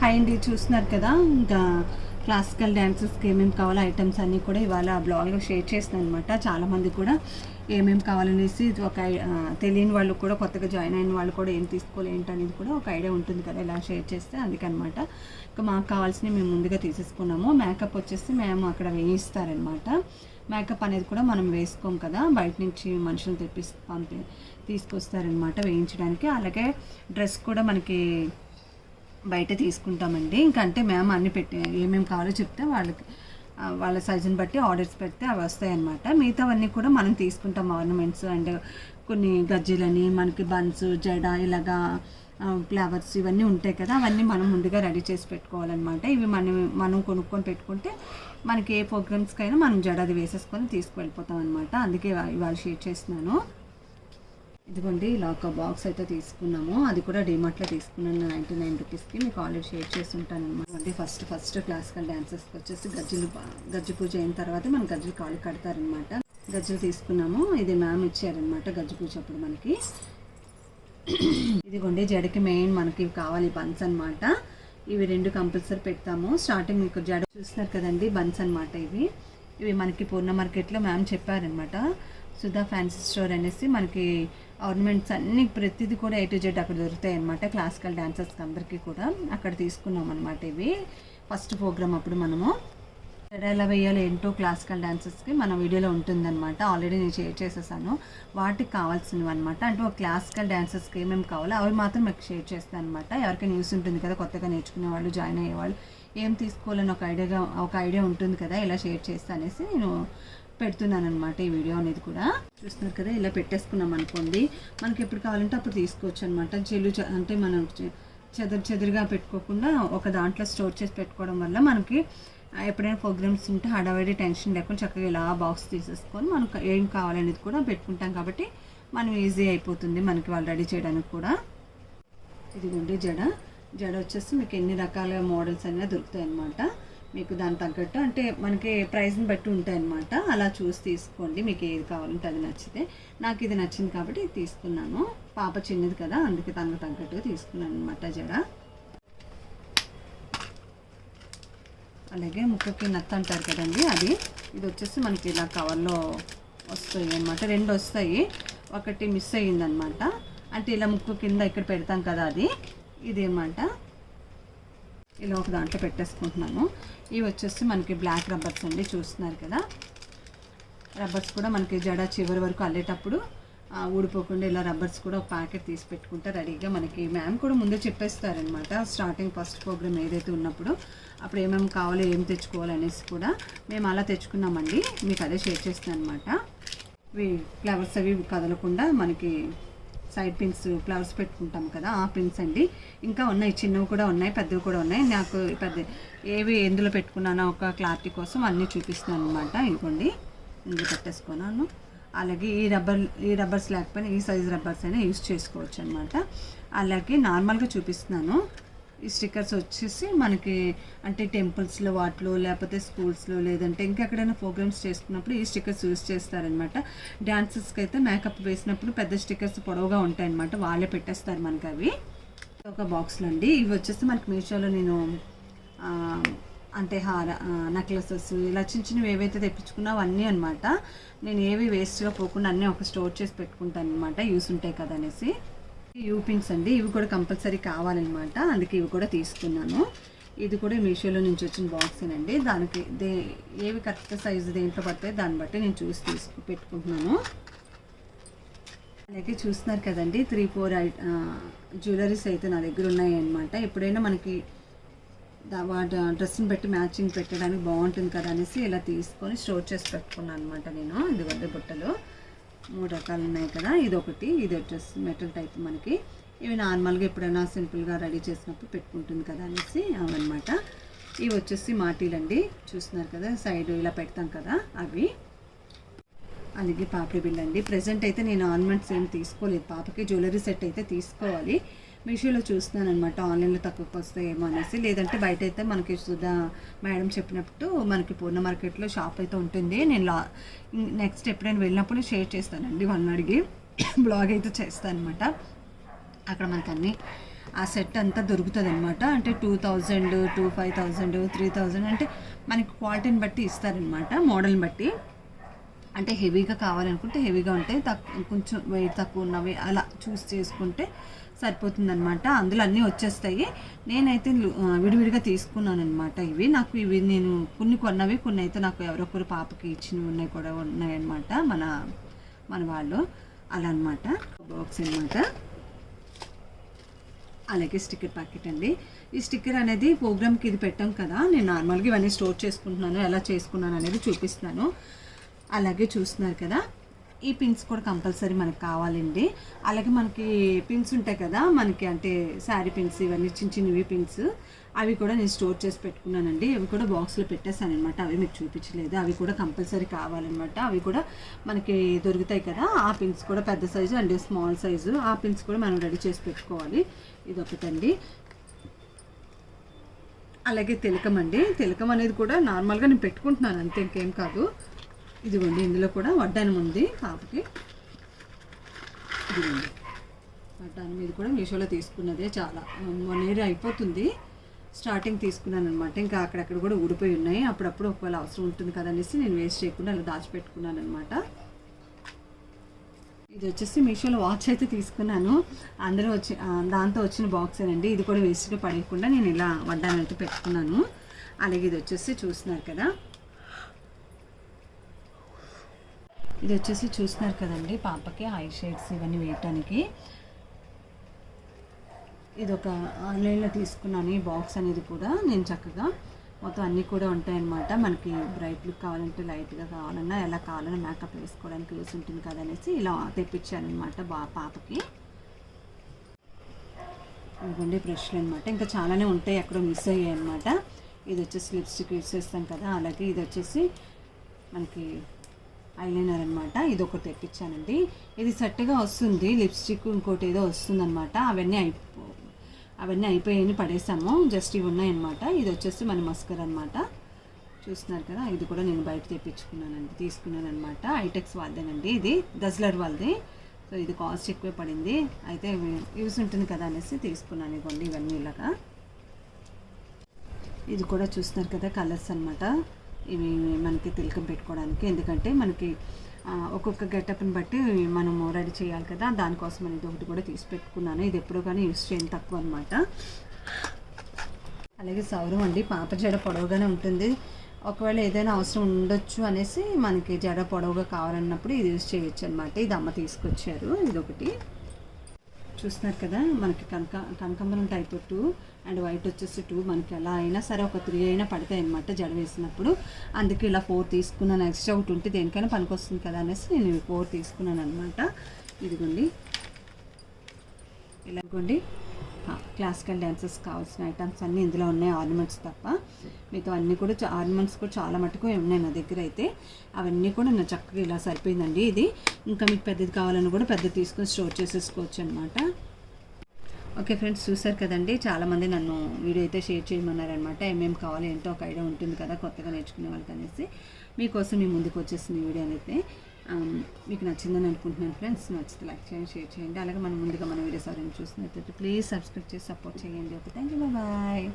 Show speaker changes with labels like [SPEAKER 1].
[SPEAKER 1] Hi అండి, చూస్తున్నారు కదా. ఇంకా క్లాసికల్ డ్యాన్సెస్కి ఏమేమి కావాలో ఐటమ్స్ అన్నీ కూడా ఇవాళ బ్లాగ్లో షేర్ చేస్తున్నాను అనమాట. చాలామంది కూడా ఏమేమి కావాలనేసి ఒక తెలియని వాళ్ళు కూడా, కొత్తగా జాయిన్ అయిన వాళ్ళు కూడా ఏం తీసుకోవాలి ఏంటనేది కూడా ఒక ఐడియా ఉంటుంది కదా ఇలా షేర్ చేస్తే. అందుకనమాట ఇంకా మాకు కావాల్సినవి మేము ముందుగా తీసేసుకున్నాము. మేకప్ వచ్చేసి మేము అక్కడ వేయిస్తారనమాట. మేకప్ అనేది కూడా మనం వేసుకోం కదా, బయట నుంచి మనుషులు తీసుకొస్తారనమాట వేయించడానికి. అలాగే డ్రెస్ కూడా మనకి బయట తీసుకుంటామండి. ఇంకంటే మేము అన్ని పెట్టి ఏమేమి కావాలో చెప్తే వాళ్ళ సైజుని బట్టి ఆర్డర్స్ పెడితే అవి వస్తాయి అన్నమాట. మిగతావన్నీ కూడా మనం తీసుకుంటాం, ఆర్నమెంట్స్ అండ్ కొన్ని గజ్జీలని, మనకి బన్స్, జడ, ఇలాగా ఫ్లవర్స్ ఇవన్నీ ఉంటాయి కదా, అవన్నీ మనం ముందుగా రెడీ చేసి పెట్టుకోవాలన్నమాట. ఇవి మనం కొనుక్కొని పెట్టుకుంటే మనకి ఏ ప్రోగ్రామ్స్కైనా మనం జడ అది వేసేసుకొని తీసుకువెళ్ళిపోతాం అనమాట. అందుకే ఇవాళ షేర్ చేస్తున్నాను. ఇదిగోండి, ఇలా ఒక బాక్స్ అయితే తీసుకున్నాము. అది కూడా డిమార్ట్లో తీసుకున్నాను 99 రూపీస్కి. మీకు ఆల్రెడీ షేర్ చేసి ఉంటాను అనమాట. ఫస్ట్ క్లాసికల్ డ్యాన్సెస్కి వచ్చేసి గజ్జి పూజ అయిన తర్వాత మనం గజ్జలు కాళ్ళు కడతారనమాట. గజ్జలు తీసుకున్నాము. ఇది మ్యామ్ ఇచ్చారనమాట గజ్జి పూజ అప్పుడు మనకి. ఇదిగోండి, జడకి మెయిన్ మనకి కావాలి బన్స్ అనమాట. ఇవి 2 కంపల్సరీ పెడతాము. స్టార్టింగ్ మీకు జడ చూస్తున్నారు కదండి, బన్స్ అనమాట. ఇవి మనకి పూర్ణ మార్కెట్లో మ్యామ్ చెప్పారనమాట. సుధా ఫ్యాన్సీ స్టోర్ అనేసి మనకి ఆర్నమెంట్స్ అన్నీ ప్రతిదీ కూడా A to Z అక్కడ దొరుకుతాయి అనమాట. క్లాసికల్ డాన్సర్స్కి అందరికీ కూడా అక్కడ తీసుకున్నాం అనమాట. ఇవి ఫస్ట్ ప్రోగ్రామ్ అప్పుడు మనము జడ ఎలా వేయాలో ఏంటో క్లాసికల్ డాన్సర్స్కి మన వీడియోలో ఉంటుందన్నమాట. ఆల్రెడీ నేను షేర్ చేసేసాను. వాటికి కావాల్సినవి అనమాట. అంటే ఒక క్లాసికల్ డాన్సర్స్కి ఏమేమి కావాలో అవి మాత్రం మీకు షేర్ చేస్తాను అనమాట. ఎవరికైనా యూస్ ఉంటుంది కదా, కొత్తగా నేర్చుకునే వాళ్ళు, జాయిన్ అయ్యేవాళ్ళు ఏం తీసుకోవాలని ఒక ఐడియా ఉంటుంది కదా, ఇలా షేర్ చేస్తా అనేసి నేను పెడుతున్నాను అనమాట ఈ వీడియో అనేది కూడా. చూస్తున్నారు కదా, ఇలా అనుకోండి, మనకి ఎప్పుడు కావాలంటే అప్పుడు తీసుకోవచ్చు అనమాట. అంటే మనం చెదురుగా పెట్టుకోకుండా ఒక దాంట్లో స్టోర్ చేసి పెట్టుకోవడం వల్ల మనకి ఎప్పుడైనా ప్రోగ్రామ్స్ ఉంటే హడావిడి టెన్షన్ లేకుండా చక్కగా ఇలా బాక్స్ తీసేసుకొని మనకు ఏం కావాలనేది కూడా పెట్టుకుంటాం. కాబట్టి మనం ఈజీ అయిపోతుంది మనకి వాళ్ళు రెడీ చేయడానికి కూడా. ఇదిగోండి జడ వచ్చేసి మీకు ఎన్ని రకాల మోడల్స్ అయినా దొరుకుతాయి అన్నమాట. మీకు దాని తగ్గట్టు అంటే మనకి ప్రైస్ని బట్టి ఉంటాయి అన్నమాట. అలా చూసి తీసుకోండి, మీకు ఏది కావాలంటే అది నచ్చితే. నాకు ఇది నచ్చింది కాబట్టి ఇది తీసుకున్నాను. పాప చిన్నది కదా, అందుకే తనకు తగ్గట్టుగా తీసుకున్నాను అనమాట జడ. అలాగే ముక్కకి నత్త అంటారు కదండి, ఇది వచ్చేసి మనకి ఇలా కవర్లో వస్తాయి అనమాట. 2 వస్తాయి, ఒకటి మిస్ అయ్యిందనమాట. అంటే ఇలా ముక్కు కింద ఇక్కడ పెడతాం కదా, ఇది అనమాట. ఇలా ఒక దాంట్లో పెట్టేసుకుంటున్నాను. ఇవి వచ్చేసి మనకి బ్లాక్ రబ్బర్స్ అండి, చూస్తున్నారు కదా. రబ్బర్స్ కూడా మనకి జడ చివరి వరకు అల్లేటప్పుడు ఊడిపోకుండా ఇలా రబ్బర్స్ కూడా ఒక ప్యాకెట్ తీసి పెట్టుకుంటే రెడీగా మనకి మ్యామ్ కూడా ముందే చెప్పేస్తారనమాట. స్టార్టింగ్ ఫస్ట్ ప్రోగ్రామ్ ఏదైతే ఉన్నప్పుడు అప్పుడు ఏమేమి కావాలో ఏం తెచ్చుకోవాలి అనేసి కూడా మేము అలా తెచ్చుకున్నామండి. మీకు అదే షేర్ చేస్తున్నాను అనమాట. ఇవి ఫ్లవర్స్ అవి కదలకుండా మనకి సైడ్ పిన్స్ ఫ్లవర్స్ పెట్టుకుంటాం కదా, ఆ పిన్స్ అండి. ఇంకా ఉన్నాయి, చిన్నవి కూడా ఉన్నాయి, పెద్దవి కూడా ఉన్నాయి. నాకు ఏవి ఎందులో పెట్టుకున్నానో ఒక క్లారిటీ కోసం అన్నీ చూపిస్తున్నాను అనమాట. ఇదిగోండి, ఇందులో పెట్టేసుకున్నాను. అలాగే ఈ రబ్బర్స్ లేకపోయినా ఈ సైజ్ రబ్బర్స్ అయినా యూస్ చేసుకోవచ్చు అనమాట. అలాగే నార్మల్గా చూపిస్తున్నాను. ఈ స్టిక్కర్స్ వచ్చేసి మనకి అంటే టెంపుల్స్లో వాటిలో, లేకపోతే స్కూల్స్లో, లేదంటే ఇంకెక్కడైనా ప్రోగ్రామ్స్ చేసుకున్నప్పుడు ఈ స్టిక్కర్స్ యూస్ చేస్తారనమాట. డాన్సెస్కి అయితే మేకప్ వేసినప్పుడు పెద్ద స్టిక్కర్స్ పొడవుగా ఉంటాయన్నమాట, వాళ్ళే పెట్టేస్తారు మనకి అవి. ఒక బాక్స్లో అండి. ఇవి వచ్చేసి మనకి మీషోలో నేను అంటే నెక్లెసెస్ ఇలా చిన్నవి ఏవైతే తెప్పించుకున్నా అవన్నీ అనమాట. నేను ఏవి వేస్ట్గా పోకుండా అన్నీ ఒక స్టోర్ చేసి పెట్టుకుంటాను అనమాట, యూస్ ఉంటాయి కదా అనేసి. యూ పిన్స్ అండి, ఇవి కూడా కంపల్సరీ కావాలన్నమాట, అందుకే ఇవి కూడా తీసుకున్నాను. ఇది కూడా మీషోలో నుంచి వచ్చిన బాక్సేనండి. దానికి ఏవి కరెక్ట్ సైజు దేంట్లో పడతాయి దాన్ని బట్టి నేను చూసి పెట్టుకుంటున్నాను. అలాగే చూస్తున్నారు కదండి, 3-4 జ్యువెలరీస్ అయితే నా దగ్గర ఉన్నాయి అన్నమాట. ఎప్పుడైనా మనకి వాటి డ్రెస్ని బట్టి మ్యాచింగ్ పెట్టడానికి బాగుంటుంది కదా అనేసి ఇలా తీసుకొని స్టోర్ చేసి పెట్టుకున్నాను అనమాట నేను. ఇది వడ్డీ బుట్టలు 3 రకాలు ఉన్నాయి కదా, ఇది వచ్చేసి మెటల్ టైప్ మనకి. ఇవి నార్మల్గా ఎప్పుడైనా సింపుల్గా రెడీ చేసినప్పుడు పెట్టుకుంటుంది కదా అనేసి అవన్నమాట. ఇవి వచ్చేసి మాటీలండి, చూస్తున్నారు కదా, సైడ్ ఇలా పెడతాం కదా అవి. అలాగే పాపిడి బిల్ అండి. ప్రజెంట్ అయితే నేను ఆర్నమెంట్స్ ఏం తీసుకోలేదు, పాపకి జ్యువెలరీ సెట్ అయితే తీసుకోవాలి. మీషోలో చూస్తున్నాను అనమాట, ఆన్లైన్లో తక్కువకి వస్తాయేమో అనేసి. లేదంటే బయట అయితే మనకి సుధా మేడం చెప్పినట్టు మనకి పూర్ణ మార్కెట్లో షాప్ అయితే ఉంటుంది. నేను నెక్స్ట్ ఎప్పుడైనా వెళ్ళినప్పుడు షేర్ చేస్తానండి, వాళ్ళని అడిగి బ్లాగ్ అయితే చేస్తాను అనమాట. అక్కడ మనకు అన్నీ ఆ సెట్ అంతా దొరుకుతుంది అనమాట. అంటే 2000, 5000, 3000 అంటే మనకి క్వాలిటీని బట్టి ఇస్తారనమాట, మోడల్ని బట్టి. అంటే హెవీగా కావాలనుకుంటే హెవీగా ఉంటాయి, కొంచెం వెయిట్ తక్కువ ఉన్నవి అలా చూస్ చేసుకుంటే సరిపోతుందనమాట. అందులో అన్నీ వచ్చేస్తాయి. నేనైతే విడివిడిగా తీసుకున్నాను అనమాట. ఇవి నేను కొన్ని కొన్నవి, కొన్ని అయితే నాకు ఎవరొకరు పాపకి ఇచ్చినవి ఉన్నాయి కూడా ఉన్నాయన్నమాట, మన వాళ్ళు అలా అనమాట. బాక్స్ అనమాట. అలాగే స్టిక్కర్ ప్యాకెట్ అండి. ఈ స్టిక్కర్ అనేది ప్రోగ్రామ్కి ఇది పెట్టాం కదా, నేను నార్మల్గా ఇవన్నీ స్టోర్ చేసుకుంటున్నాను, ఎలా చేసుకున్నాను అనేది చూపిస్తున్నాను. అలాగే చూస్తున్నారు కదా, ఈ పిన్స్ కూడా కంపల్సరీ మనకు కావాలండి. అలాగే మనకి పిన్స్ ఉంటాయి కదా మనకి, అంటే శారీ పిన్స్, ఇవన్నీ చిన్నవి పిన్స్, అవి కూడా నేను స్టోర్ చేసి పెట్టుకున్నానండి. అవి కూడా బాక్స్లో పెట్టేశాను అనమాట. అవి మీకు చూపించలేదు, అవి కూడా కంపల్సరీ కావాలన్నమాట. అవి కూడా మనకి దొరుకుతాయి కదా, ఆ పిన్స్ కూడా పెద్ద సైజు అండ్ స్మాల్ సైజు, ఆ పిన్స్ కూడా మనం రెడీ చేసి పెట్టుకోవాలి. ఇదొకటండి. అలాగే తిలకం అండి. తిలకం అనేది కూడా నార్మల్గా నేను పెట్టుకుంటున్నాను అంతే, ఇంకేం కాదు. ఇదిగోండి, ఇందులో కూడా వడ్డానం ఉంది పాపకి. ఇదిగోండి వడ్డానం, ఇది కూడా మీషోలో తీసుకున్నదే, చాలా 1 year అయిపోతుంది. స్టార్టింగ్ తీసుకున్నాను అనమాట. ఇంకా అక్కడక్కడ కూడా ఊడిపోయి ఉన్నాయి. అప్పుడప్పుడు ఒకవేళ అవసరం ఉంటుంది కదనేసి నేను వేస్ట్ చేయకుండా అలా దాచిపెట్టుకున్నాను అనమాట. ఇది వచ్చేసి మీషోలో వాచ్ అయితే తీసుకున్నాను, అందులో దాంతో వచ్చిన బాక్సేనండి. ఇది కూడా వేస్ట్గా పడేయకుండా నేను ఇలా వడ్డానం అయితే పెట్టుకున్నాను. అలాగే ఇది వచ్చేసి చూస్తున్నారు కదండి, పాపకి ఐ షేడ్స్ ఇవన్నీ వేయటానికి. ఇది ఒక ఆన్లైన్లో తీసుకున్నాను ఈ బాక్స్ అనేది కూడా. నేను చక్కగా మొత్తం అన్నీ కూడా ఉంటాయన్నమాట. మనకి బ్రైట్ లుక్ కావాలంటే, లైట్గా కావాలన్నా, ఎలా కావాలన్నా మేకప్ వేసుకోవడానికి యూస్ ఉంటుంది కదనేసి ఇలా తెప్పించాను అనమాట పాపకి. ఇదిగోండి బ్రష్లు అనమాట. ఇంకా చాలానే ఉంటాయి, ఎక్కడో మిస్ అయ్యాయి అనమాట. ఇది వచ్చేసి లిప్స్టిక్ యూస్ చేస్తాం కదా, అలాగే ఇది వచ్చేసి మనకి ఐలైనర్ అనమాట. ఇది ఒకటి తెప్పించానండి. ఇది సెట్గా వస్తుంది, లిప్స్టిక్ ఇంకోటి ఏదో వస్తుందన్నమాట. అవన్నీ అయిపోయాయని పడేసాము, జస్ట్ ఇవి ఉన్నాయన్నమాట. ఇది వచ్చేసి మన మస్కర్ అనమాట. చూస్తున్నారు కదా, ఇది కూడా నేను బయట తీసుకున్నాను అనమాట. ఐటెక్స్ వాళ్ళదేనండి, ఇది గజ్లర్ వాళ్ళది. సో ఇది కాస్ట్ ఎక్కువ పడింది, అయితే యూస్ ఉంటుంది కదా అనేసి తీసుకున్నాను. ఇవ్వండి ఇవన్నీ ఇలాగా. ఇది కూడా చూస్తున్నారు కదా, కలర్స్ అనమాట. ఇవి మనకి తిలకం పెట్టుకోవడానికి, ఎందుకంటే మనకి ఒక్కొక్క గెటప్ని బట్టి మనము రెడీ చేయాలి కదా, దానికోసం అనేది ఒకటి కూడా తీసి పెట్టుకున్నాను. ఇది ఎప్పుడో కానీ యూస్ చేయడం తక్కువ అనమాట. అలాగే సౌరం అండి. పాప జడ పొడవుగానే ఉంటుంది, ఒకవేళ ఏదైనా అవసరం ఉండొచ్చు అనేసి మనకి జడ పొడవుగా కావాలన్నప్పుడు ఇది యూస్ చేయొచ్చు అనమాట. ఇది అమ్మ తీసుకొచ్చారు. ఇదొకటి చూస్తున్నారు కదా, మనకి కనకాంబరం టైప్ 2 అండ్ వైట్ వచ్చేసి 2, మనకి ఎలా అయినా సరే ఒక 3 అయినా పడతాయి అనమాట జడ వేసినప్పుడు. అందుకే ఇలా 4 తీసుకున్నాను. ఎక్స్ట్రా ఒకటి ఉంటే దేనికైనా పనికొస్తుంది కదా అనేసి నేను 4 తీసుకున్నాను అనమాట. ఇదిగోండి ఇలాగోండి, క్లాసికల్ డ్యాన్సెస్ కావాల్సిన ఐటమ్స్ అన్నీ ఇందులో ఉన్నాయి, ఆర్నమెంట్స్ తప్ప. మీతో అన్నీ కూడా ఆర్నమెంట్స్ కూడా చాలా మటుకు ఉన్నాయి నా దగ్గర అయితే. అవన్నీ కూడా నా చక్కగా ఇలా సరిపోయిందండి. ఇది ఇంకా మీకు పెద్దది కావాలని కూడా పెద్దది తీసుకొని స్టోర్ చేసేసుకోవచ్చు అనమాట. ఓకే ఫ్రెండ్స్, చూసారు కదండి, చాలామంది నన్ను వీడియో అయితే షేర్ చేయమన్నారనమాట. ఏమేమి కావాలి ఏంటో ఒక ఐడియా ఉంటుంది కదా కొత్తగా నేర్చుకునే వాళ్ళకి అనేసి మీకోసం మీ ముందుకు వచ్చేసింది ఈ వీడియో అయితే. మీకు నచ్చిందని అనుకుంటున్నాను ఫ్రెండ్స్. నచ్చితే లైక్ చేయండి, షేర్ చేయండి. అలాగే మన వీడియోస్ ఎవరైనా చూస్తున్నట్లయితే ప్లీజ్ సబ్స్క్రైబ్ చేసి సపోర్ట్ చేయండి. Okay, thank you, bye.